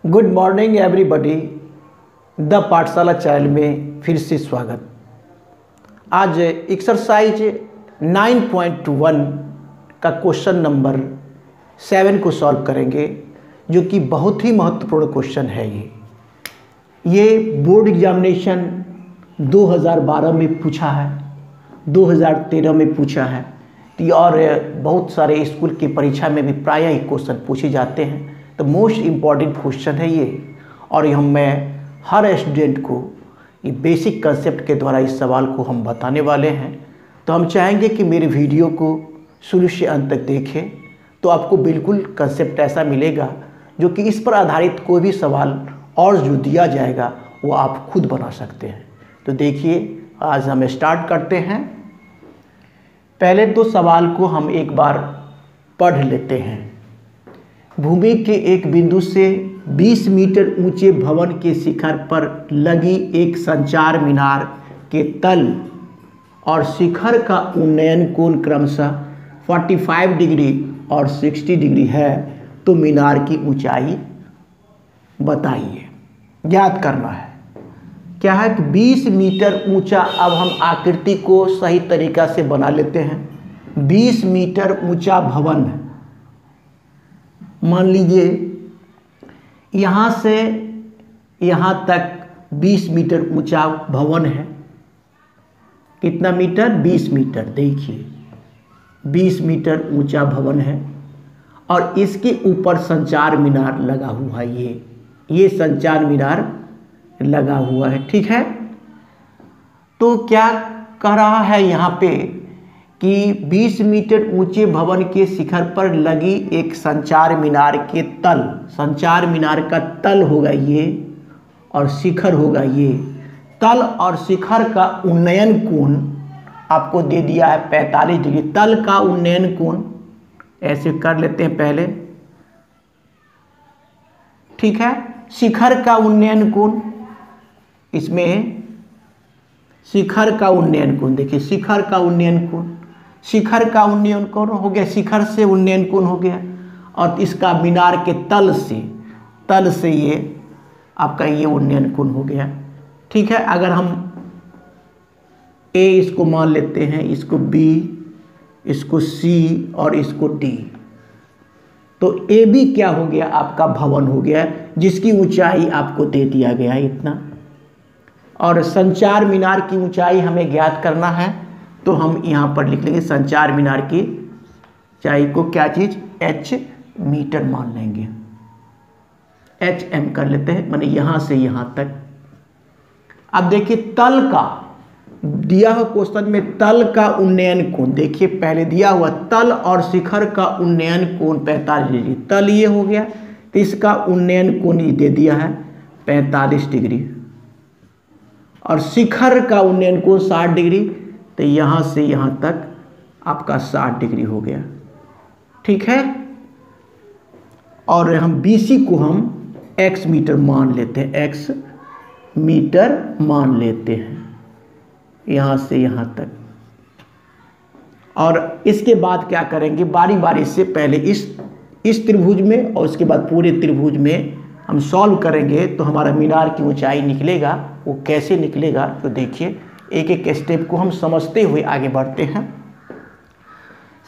Good morning everybody. The पाठशाला channel में फिर से स्वागत। आज एक्सरसाइज 9.1 का क्वेश्चन नंबर 7 को सॉल्व करेंगे, जो कि बहुत ही महत्वपूर्ण क्वेश्चन है। ये बोर्ड एग्जामिनेशन 2012 में पूछा है, 2013 में पूछा है और बहुत सारे स्कूल की परीक्षा में भी प्रायः ही क्वेश्चन पूछे जाते हैं। तो मोस्ट इम्पॉर्टेंट क्वेश्चन है ये, और मैं हर स्टूडेंट को ये बेसिक कंसेप्ट के द्वारा इस सवाल को हम बताने वाले हैं। तो हम चाहेंगे कि मेरे वीडियो को शुरू से अंत तक देखें, तो आपको बिल्कुल कंसेप्ट ऐसा मिलेगा जो कि इस पर आधारित कोई भी सवाल और जो दिया जाएगा वो आप खुद बना सकते हैं। तो देखिए, आज हम स्टार्ट करते हैं। पहले तो सवाल को हम एक बार पढ़ लेते हैं। भूमि के एक बिंदु से 20 मीटर ऊंचे भवन के शिखर पर लगी एक संचार मीनार के तल और शिखर का उन्नयन कोण क्रमशः 45 डिग्री और 60 डिग्री है, तो मीनार की ऊंचाई बताइए। ज्ञात करना है। क्या है कि 20 मीटर ऊंचा। अब हम आकृति को सही तरीक़ा से बना लेते हैं। 20 मीटर ऊंचा भवन, मान लीजिए यहाँ से यहाँ तक 20 मीटर ऊंचा भवन है। कितना मीटर? 20 मीटर। देखिए 20 मीटर ऊंचा भवन है और इसके ऊपर संचार मीनार लगा हुआ है। ये संचार मीनार लगा हुआ है, ठीक है। तो क्या कह रहा है यहाँ पे कि 20 मीटर ऊंचे भवन के शिखर पर लगी एक संचार मीनार के तल, संचार मीनार का तल होगा ये और शिखर होगा ये। तल और शिखर का उन्नयन कोण आपको दे दिया है 45 डिग्री। तल का उन्नयन कोण ऐसे कर लेते हैं पहले, ठीक है। शिखर का उन्नयन कोण, इसमें शिखर का उन्नयन कोण देखिए, शिखर का उन्नयन कोण, शिखर का उन्नयन कोण हो गया, शिखर से उन्नयन कोण हो गया। और इसका मीनार के तल से ये आपका ये उन्नयन कोण हो गया, ठीक है। अगर हम ए इसको मान लेते हैं, इसको बी, इसको सी और इसको डी, तो ए बी क्या हो गया? आपका भवन हो गया, जिसकी ऊंचाई आपको दे दिया गया इतना। और संचार मीनार की ऊंचाई हमें ज्ञात करना है, तो हम यहाँ पर लिख लेंगे संचार मीनार की ऊंचाई को क्या चीज़? h मीटर मान लेंगे, HM कर लेते हैं, माने यहाँ से यहाँ तक। अब देखिए तल का दिया हुआ क्वेश्चन में तल का उन्नयन कोण, देखिए पहले दिया हुआ तल और शिखर का उन्नयन कोण 45 डिग्री। तल ये हो गया, तो इसका उन्नयन कोण ये दे दिया है 45 डिग्री और शिखर का उन्नयन कोण 60 डिग्री। तो यहाँ से यहाँ तक आपका 60 डिग्री हो गया, ठीक है। और हम BC को हम x मीटर मान लेते हैं, x मीटर मान लेते हैं यहाँ से यहाँ तक। और इसके बाद क्या करेंगे, बारी बारी से पहले इस त्रिभुज में और उसके बाद पूरे त्रिभुज में हम सॉल्व करेंगे, तो हमारा मीनार की ऊंचाई निकलेगा। वो कैसे निकलेगा तो देखिए, एक एक स्टेप को हम समझते हुए आगे बढ़ते हैं।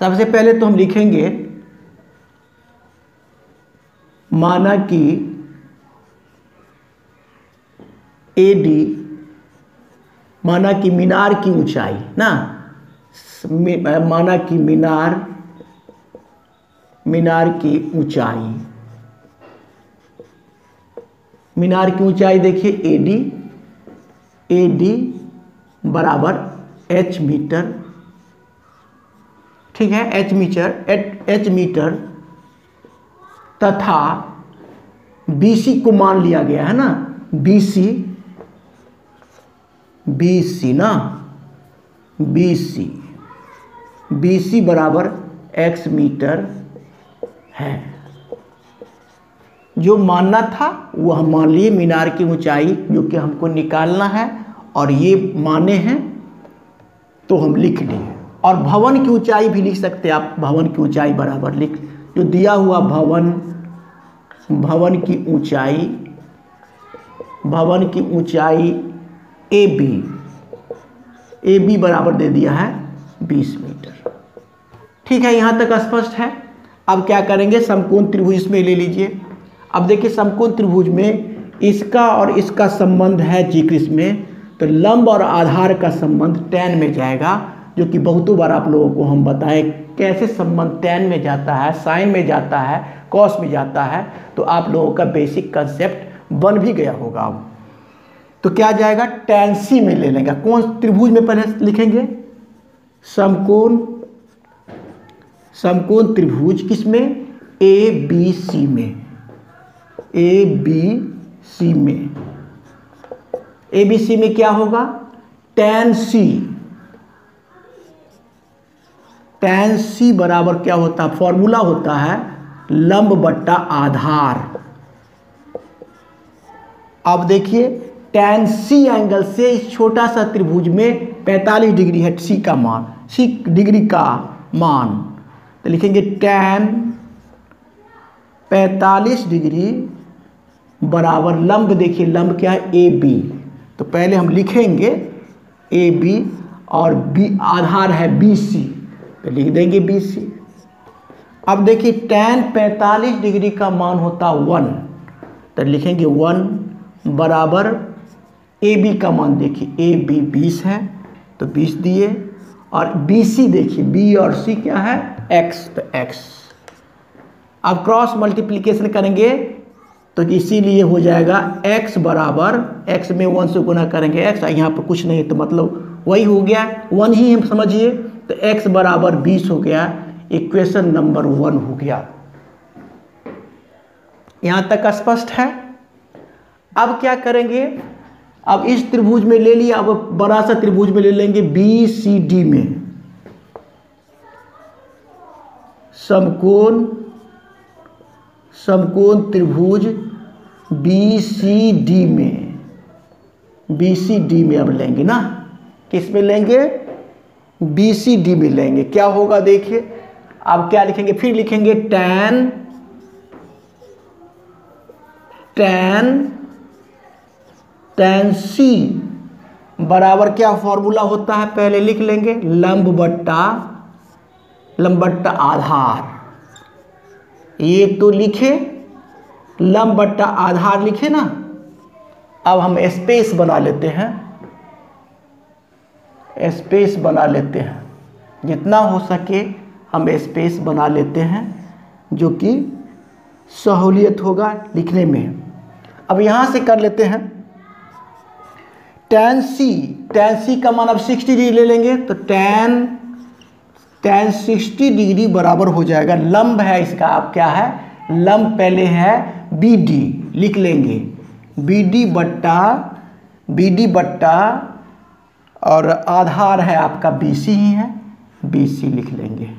सबसे पहले तो हम लिखेंगे, माना कि AD, माना कि मीनार की ऊंचाई ना, माना कि मीनार की ऊंचाई, मीनार की ऊंचाई देखिए AD बराबर h मीटर, ठीक है। h मीटर तथा BC को मान लिया गया है ना, BC बराबर x मीटर है। जो मानना था वो हम मान लिए, मीनार की ऊंचाई जो कि हमको निकालना है और ये माने हैं तो हम लिख लिए। और भवन की ऊंचाई भी लिख सकते हैं आप, भवन की ऊंचाई बराबर लिख, जो दिया हुआ भवन भवन की ऊंचाई ए बी बराबर दे दिया है 20 मीटर। ठीक है, यहाँ तक स्पष्ट है। अब क्या करेंगे, समकोण त्रिभुज इसमें ले लीजिए। अब देखिए समकोण त्रिभुज में इसका और इसका संबंध है जिक्र में, तो लंब और आधार का संबंध tan में जाएगा, जो कि बहुतों बार आप लोगों को हम बताएं कैसे संबंध tan में जाता है, साइन में जाता है, कॉस में जाता है, तो आप लोगों का बेसिक कंसेप्ट बन भी गया होगा। अब तो क्या जाएगा, tan C में ले लेंगे। कौन त्रिभुज में पहले लिखेंगे, समकोण त्रिभुज किसमें, ABC में, ABC में क्या होगा, tan C बराबर क्या होता है, फॉर्मूला होता है लंब बट्टा आधार। अब देखिए tan C एंगल से इस छोटा सा त्रिभुज में 45 डिग्री है C का मान, C डिग्री का मान, तो लिखेंगे tan 45 डिग्री बराबर लंब, देखिए लंब क्या है AB, तो पहले हम लिखेंगे AB और B आधार है BC, तो लिख देंगे BC। अब देखिए tan 45 डिग्री का मान होता 1, तो लिखेंगे 1 बराबर AB का मान, देखिए AB 20 है तो 20 दिए, और BC देखिए B और C क्या है X, तो X। अब क्रॉस मल्टीप्लिकेशन करेंगे तो इसीलिए हो जाएगा x बराबर, x में 1 से गुना करेंगे x, यहाँ पर कुछ नहीं तो मतलब वही हो गया 1 ही हम समझिए, तो x बराबर 20 हो गया, इक्वेशन नंबर 1 हो गया। यहाँ तक स्पष्ट है। अब क्या करेंगे, अब इस त्रिभुज में ले लिया, अब बड़ा सा त्रिभुज में ले लेंगे BCD में, समकोण त्रिभुज BCD में अब लेंगे ना, किस में लेंगे, BCD में लेंगे। क्या होगा देखिए, अब क्या लिखेंगे, फिर लिखेंगे tan C बराबर क्या फॉर्मूला होता है, पहले लिख लेंगे लंब बट्टा आधार। ये तो लिखे लंब बट्टा आधार लिखे ना। अब हम स्पेस बना लेते हैं, जितना हो सके हम स्पेस बना लेते हैं, जो कि सहूलियत होगा लिखने में। अब यहाँ से कर लेते हैं tan C का मान अब 60 डिग्री ले लेंगे, तो tan 60 डिग्री बराबर हो जाएगा, लंब है इसका, अब क्या है लंब, पहले है BD लिख लेंगे, BD बट्टा और आधार है आपका BC ही है, BC लिख लेंगे।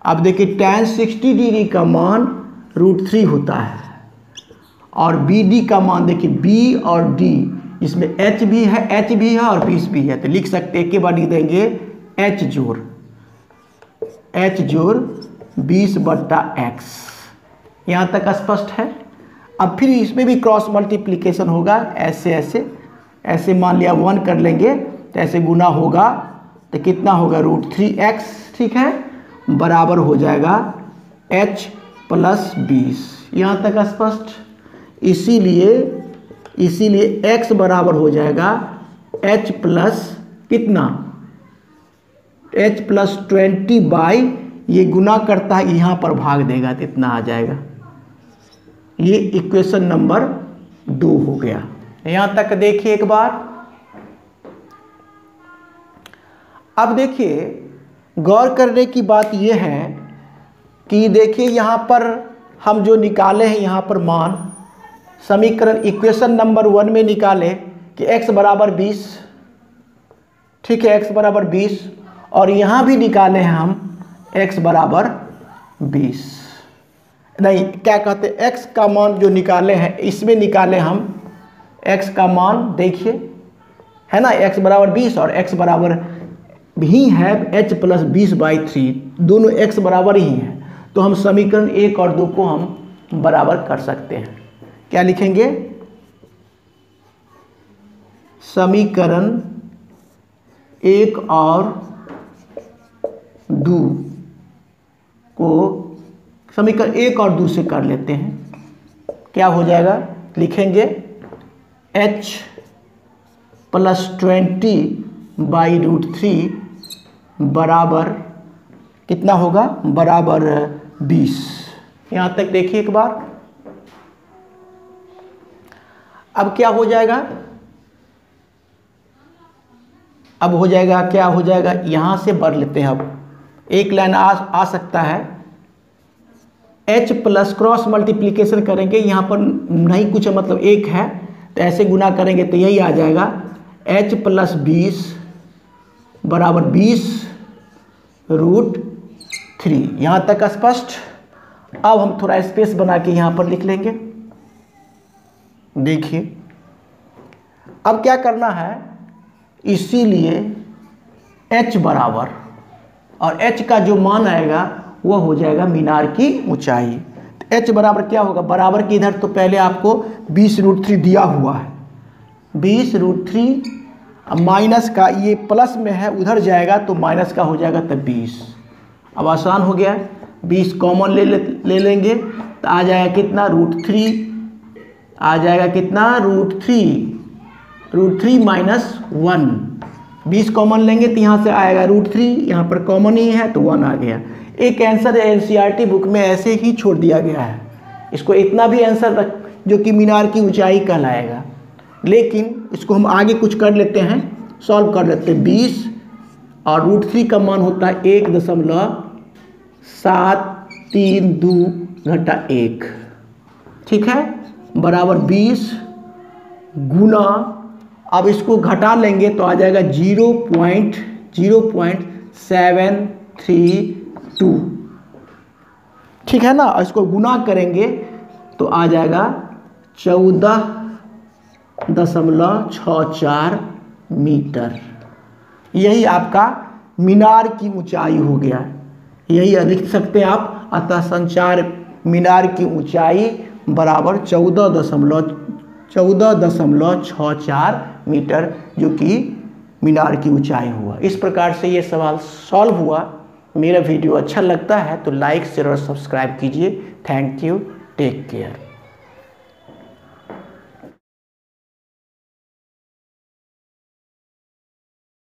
अब देखिए tan 60 डिग्री का मान √3 होता है, और BD का मान देखिए B और D, इसमें H भी है और 20 भी है, तो लिख सकते एक के बाद लिख देंगे H जोड़ 20 बट्टा X। यहाँ तक स्पष्ट है। अब फिर इसमें भी क्रॉस मल्टीप्लिकेशन होगा, ऐसे मान लिया 1 कर लेंगे तो ऐसे गुना होगा, तो कितना होगा √3x, ठीक है, बराबर हो जाएगा H + 20। यहाँ तक स्पष्ट। इसीलिए x बराबर हो जाएगा H प्लस कितना, H + 20 बाई, ये गुना करता है यहाँ पर भाग देगा तो इतना आ जाएगा। ये इक्वेशन नंबर 2 हो गया। यहाँ तक देखिए एक बार। अब देखिए गौर करने की बात यह है कि देखिए यहाँ पर हम जो निकाले हैं यहाँ पर मान, समीकरण इक्वेशन नंबर 1 में निकाले कि x बराबर 20, ठीक है, x बराबर 20, और यहाँ भी निकाले हैं हम x बराबर 20, नहीं क्या कहते हैं, x का मान जो निकाले हैं इसमें निकाले हम x का मान, देखिए है ना, x बराबर 20 और x बराबर भी है h + 20/3, दोनों x बराबर ही हैं, तो हम समीकरण 1 और 2 को हम बराबर कर सकते हैं। क्या लिखेंगे? समीकरण 1 और 2 को समीकरण 1 और 2 से कर लेते हैं। क्या हो जाएगा? लिखेंगे h + 20/√3 बराबर कितना होगा? बराबर 20। यहाँ तक देखिए एक बार। अब क्या हो जाएगा? अब हो जाएगा, क्या हो जाएगा? यहाँ से भर लेते हैं। अब एक लाइन आ सकता है। h प्लस क्रॉस मल्टीप्लिकेशन करेंगे, यहाँ पर नहीं कुछ मतलब एक है तो ऐसे गुना करेंगे तो यही आ जाएगा h + 20 बराबर 20√3। यहाँ तक स्पष्ट। अब हम थोड़ा स्पेस बना के यहाँ पर लिख लेंगे। देखिए अब क्या करना है, इसीलिए h बराबर और h का जो मान आएगा वह हो जाएगा मीनार की ऊंचाई। तो h बराबर क्या होगा? बराबर की इधर तो पहले आपको 20√3 दिया हुआ है, 20√3 माइनस का ये प्लस में है उधर जाएगा तो माइनस का हो जाएगा तब 20। अब आसान हो गया, 20 कॉमन ले लेंगे तो आ जाएगा कितना? √3 आ जाएगा कितना? √3 माइनस 1। 20 कॉमन लेंगे तो यहाँ से आएगा √3, यहाँ पर कॉमन ही है तो 1 आ गया। एक आंसर एनसीईआरटी बुक में ऐसे ही छोड़ दिया गया है। इसको इतना भी आंसर रख जो कि मीनार की ऊंचाई कहलाएगा, लेकिन इसको हम आगे कुछ कर लेते हैं, सॉल्व कर लेते हैं। 20 और √3 का मान होता है 1.732 ठीक है, बराबर 20 गुना, अब इसको घटा लेंगे तो आ जाएगा 0.732 ठीक है ना। इसको गुना करेंगे तो आ जाएगा 14.64 मीटर। यही आपका मीनार की ऊंचाई हो गया। यही लिख सकते हैं आप। अतः संचार मीनार की ऊंचाई बराबर 14.64 मीटर, जो कि मीनार की ऊंचाई हुआ। इस प्रकार से ये सवाल सॉल्व हुआ। मेरा वीडियो अच्छा लगता है तो लाइक शेयर और सब्सक्राइब कीजिए। Thank you, take care.